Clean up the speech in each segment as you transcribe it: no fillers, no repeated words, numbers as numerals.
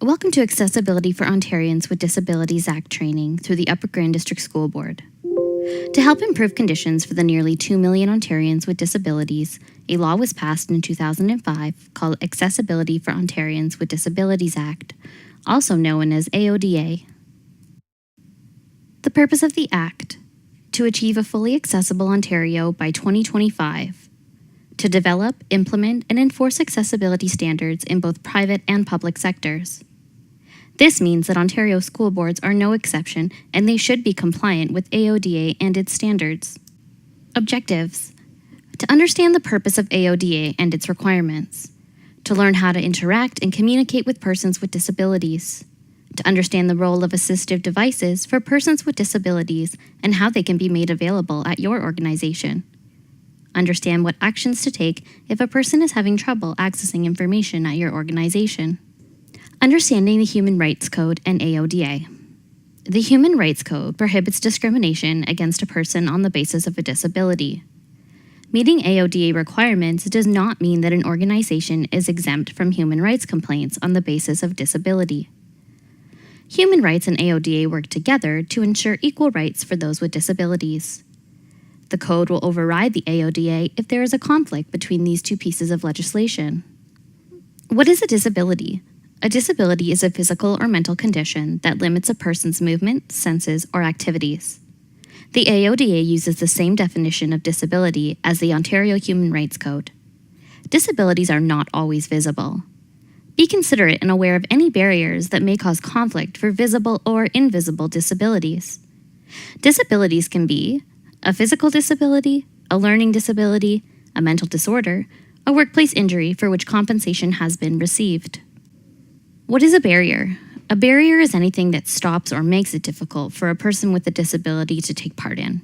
Welcome to Accessibility for Ontarians with Disabilities Act training through the Upper Grand District School Board. To help improve conditions for the nearly 2 million Ontarians with disabilities, a law was passed in 2005 called Accessibility for Ontarians with Disabilities Act, also known as AODA. The purpose of the Act: to achieve a fully accessible Ontario by 2025, to develop, implement, and enforce accessibility standards in both private and public sectors. This means that Ontario school boards are no exception, and they should be compliant with AODA and its standards. Objectives: to understand the purpose of AODA and its requirements, to learn how to interact and communicate with persons with disabilities, to understand the role of assistive devices for persons with disabilities and how they can be made available at your organization. Understand what actions to take if a person is having trouble accessing information at your organization. Understanding the Human Rights Code and AODA. The Human Rights Code prohibits discrimination against a person on the basis of a disability. Meeting AODA requirements does not mean that an organization is exempt from human rights complaints on the basis of disability. Human rights and AODA work together to ensure equal rights for those with disabilities. The code will override the AODA if there is a conflict between these two pieces of legislation. What is a disability? A disability is a physical or mental condition that limits a person's movement, senses, or activities. The AODA uses the same definition of disability as the Ontario Human Rights Code. Disabilities are not always visible. Be considerate and aware of any barriers that may cause conflict for visible or invisible disabilities. Disabilities can be a physical disability, a learning disability, a mental disorder, a workplace injury for which compensation has been received. What is a barrier? A barrier is anything that stops or makes it difficult for a person with a disability to take part in.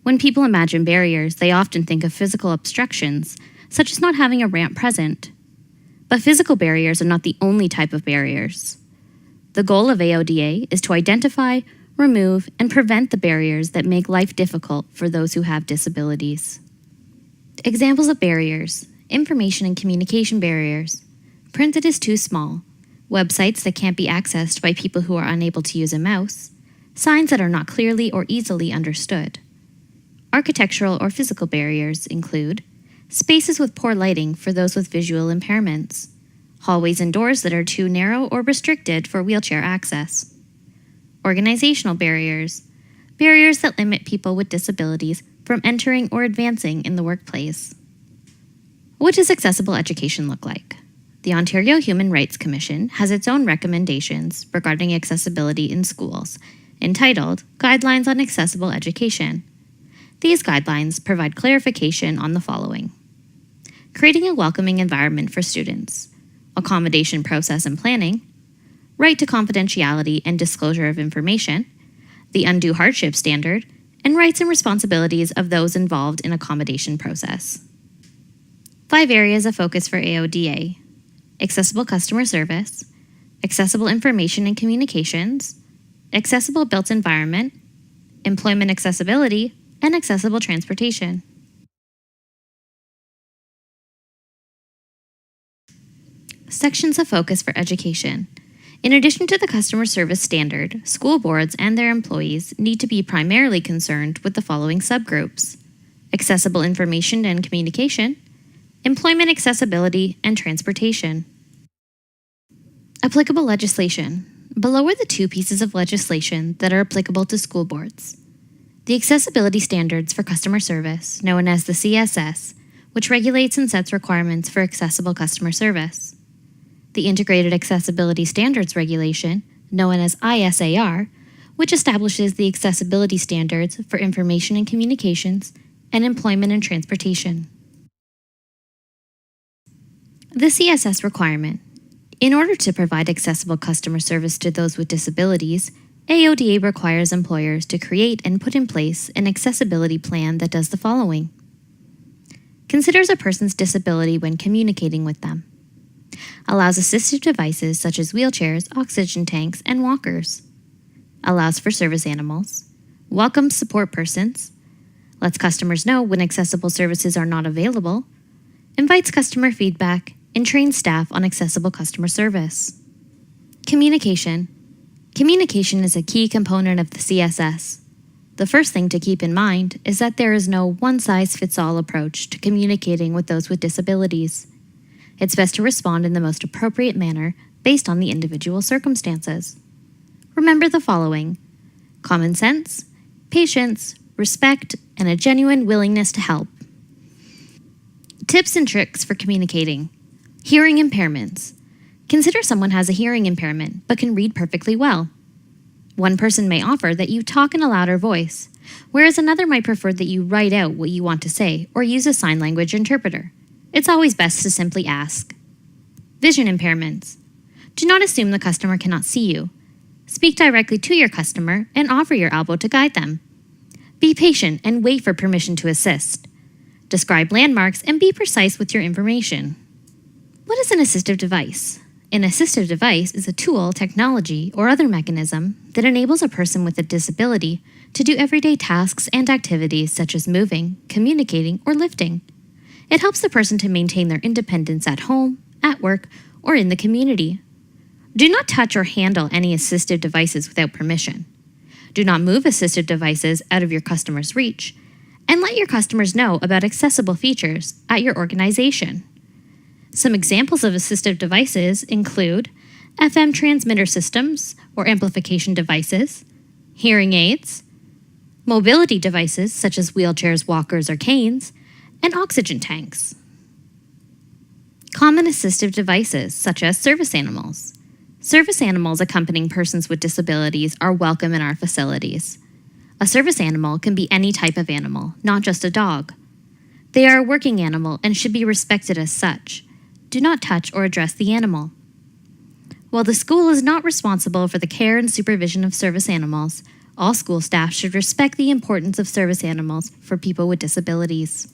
When people imagine barriers, they often think of physical obstructions, such as not having a ramp present. But physical barriers are not the only type of barriers. The goal of AODA is to identify, remove, and prevent the barriers that make life difficult for those who have disabilities. Examples of barriers: information and communication barriers, print that is too small, websites that can't be accessed by people who are unable to use a mouse, signs that are not clearly or easily understood. Architectural or physical barriers include spaces with poor lighting for those with visual impairments, hallways and doors that are too narrow or restricted for wheelchair access. Organizational barriers, barriers that limit people with disabilities from entering or advancing in the workplace. What does accessible education look like? The Ontario Human Rights Commission has its own recommendations regarding accessibility in schools, entitled Guidelines on Accessible Education. These guidelines provide clarification on the following: creating a welcoming environment for students, accommodation process and planning, right to confidentiality and disclosure of information, the undue hardship standard, and rights and responsibilities of those involved in accommodation process. 5 areas of focus for AODA: accessible customer service, accessible information and communications, accessible built environment, employment accessibility, and accessible transportation. Sections of focus for education. In addition to the customer service standard, school boards and their employees need to be primarily concerned with the following subgroups: accessible information and communication, employment accessibility, and transportation. Applicable legislation. Below are the 2 pieces of legislation that are applicable to school boards: the accessibility standards for customer service, known as the CSS, which regulates and sets requirements for accessible customer service; the Integrated Accessibility Standards Regulation, known as ISAR, which establishes the accessibility standards for information and communications, and employment and transportation. The CSS requirement. In order to provide accessible customer service to those with disabilities, AODA requires employers to create and put in place an accessibility plan that does the following: considers a person's disability when communicating with them, allows assistive devices such as wheelchairs, oxygen tanks, and walkers, allows for service animals, welcomes support persons, lets customers know when accessible services are not available, invites customer feedback, and trains staff on accessible customer service. Communication. Communication is a key component of the CSS. The first thing to keep in mind is that there is no one-size-fits-all approach to communicating with those with disabilities. It's best to respond in the most appropriate manner based on the individual circumstances. Remember the following: common sense, patience, respect, and a genuine willingness to help. Tips and tricks for communicating. Hearing impairments. Consider someone has a hearing impairment but can read perfectly well. One person may offer that you talk in a louder voice, whereas another might prefer that you write out what you want to say or use a sign language interpreter. It's always best to simply ask. Vision impairments. Do not assume the customer cannot see you. Speak directly to your customer and offer your elbow to guide them. Be patient and wait for permission to assist. Describe landmarks and be precise with your information. What is an assistive device? An assistive device is a tool, technology, or other mechanism that enables a person with a disability to do everyday tasks and activities such as moving, communicating, or lifting. It helps the person to maintain their independence at home, at work, or in the community. Do not touch or handle any assistive devices without permission. Do not move assistive devices out of your customer's reach, and let your customers know about accessible features at your organization. Some examples of assistive devices include FM transmitter systems or amplification devices, hearing aids, mobility devices such as wheelchairs, walkers, or canes, and oxygen tanks. Common assistive devices such as service animals. Service animals accompanying persons with disabilities are welcome in our facilities. A service animal can be any type of animal, not just a dog. They are a working animal and should be respected as such. Do not touch or address the animal. While the school is not responsible for the care and supervision of service animals, all school staff should respect the importance of service animals for people with disabilities.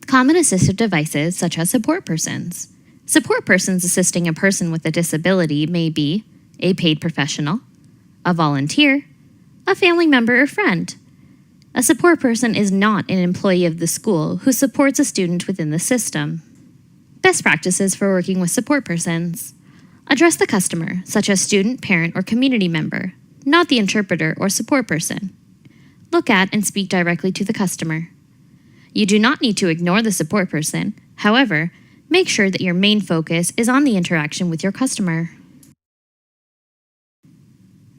Common assistive devices such as support persons. Support persons assisting a person with a disability may be a paid professional, a volunteer, a family member or friend. A support person is not an employee of the school who supports a student within the system. Best practices for working with support persons. Address the customer, such as student, parent, or community member, not the interpreter or support person. Look at and speak directly to the customer. You do not need to ignore the support person. However, make sure that your main focus is on the interaction with your customer.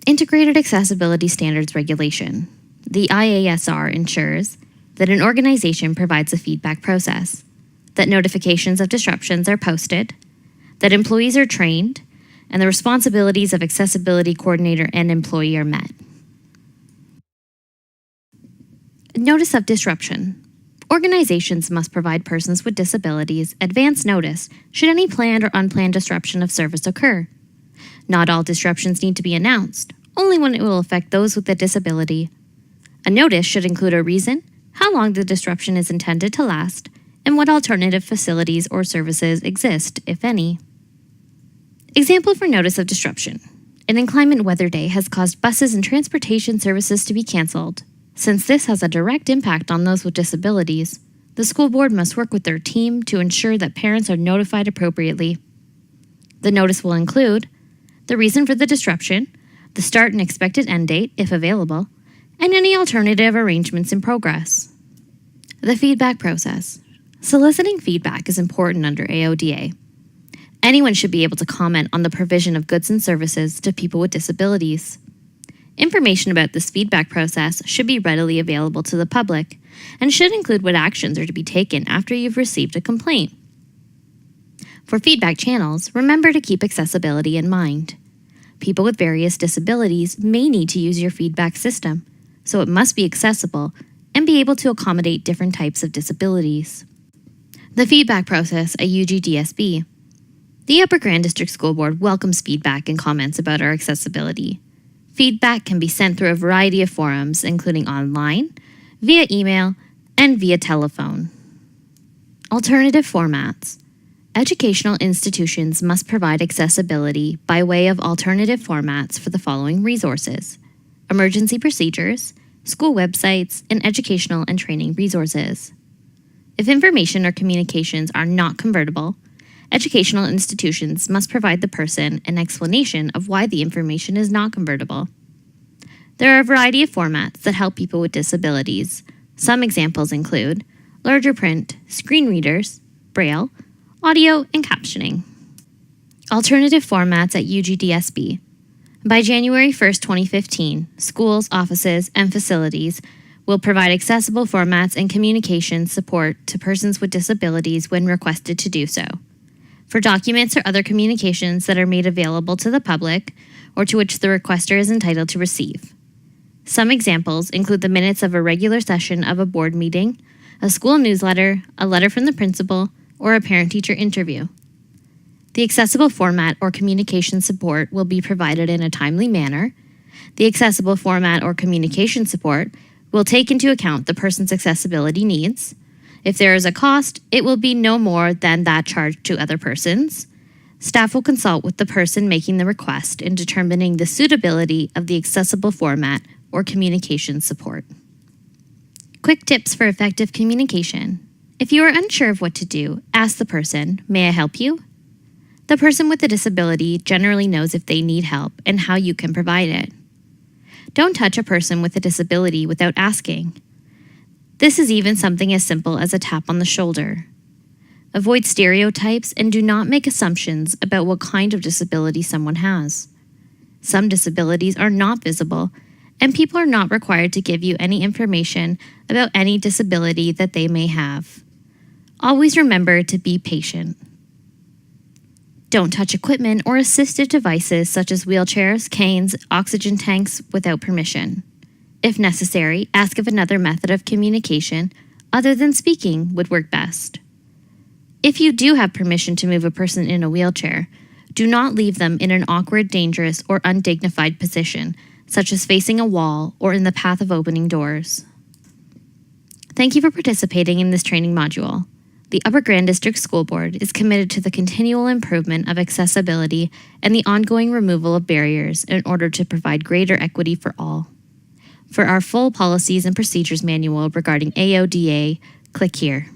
Integrated Accessibility Standards Regulation. The IASR ensures that an organization provides a feedback process, that notifications of disruptions are posted, that employees are trained, and the responsibilities of accessibility coordinator and employee are met. Notice of disruption. Organizations must provide persons with disabilities advance notice should any planned or unplanned disruption of service occur. Not all disruptions need to be announced, only when it will affect those with a disability. A notice should include a reason, how long the disruption is intended to last, and what alternative facilities or services exist, if any. Example for notice of disruption. An inclement weather day has caused buses and transportation services to be canceled. Since this has a direct impact on those with disabilities, the school board must work with their team to ensure that parents are notified appropriately. The notice will include the reason for the disruption, the start and expected end date, if available, and any alternative arrangements in progress. The feedback process. Soliciting feedback is important under AODA. Anyone should be able to comment on the provision of goods and services to people with disabilities. Information about this feedback process should be readily available to the public and should include what actions are to be taken after you've received a complaint. For feedback channels, remember to keep accessibility in mind. People with various disabilities may need to use your feedback system, so it must be accessible and be able to accommodate different types of disabilities. The feedback process at UGDSB. The Upper Grand District School Board welcomes feedback and comments about our accessibility. Feedback can be sent through a variety of forums, including online, via email, and via telephone. Alternative formats. Educational institutions must provide accessibility by way of alternative formats for the following resources: emergency procedures, school websites, and educational and training resources. If information or communications are not convertible, Educational institutions must provide the person an explanation of why the information is not convertible. There are a variety of formats that help people with disabilities. Some examples include larger print, screen readers, braille, audio, and captioning. Alternative formats at UGDSB. By January 1, 2015, schools, offices, and facilities will provide accessible formats and communication support to persons with disabilities when requested to do so. For documents or other communications that are made available to the public or to which the requester is entitled to receive. Some examples include the minutes of a regular session of a board meeting, a school newsletter, a letter from the principal, or a parent-teacher interview. The accessible format or communication support will be provided in a timely manner. The accessible format or communication support will take into account the person's accessibility needs. If there is a cost, it will be no more than that charged to other persons. Staff will consult with the person making the request in determining the suitability of the accessible format or communication support. Quick tips for effective communication. If you are unsure of what to do, ask the person, "May I help you?" The person with the disability generally knows if they need help and how you can provide it. Don't touch a person with a disability without asking. This is even something as simple as a tap on the shoulder. Avoid stereotypes and do not make assumptions about what kind of disability someone has. Some disabilities are not visible, and people are not required to give you any information about any disability that they may have. Always remember to be patient. Don't touch equipment or assistive devices such as wheelchairs, canes, oxygen tanks without permission. If necessary, ask if another method of communication other than speaking would work best. If you do have permission to move a person in a wheelchair, do not leave them in an awkward, dangerous, or undignified position, such as facing a wall or in the path of opening doors. Thank you for participating in this training module. The Upper Grand District School Board is committed to the continual improvement of accessibility and the ongoing removal of barriers in order to provide greater equity for all. For our full policies and procedures manual regarding AODA, click here.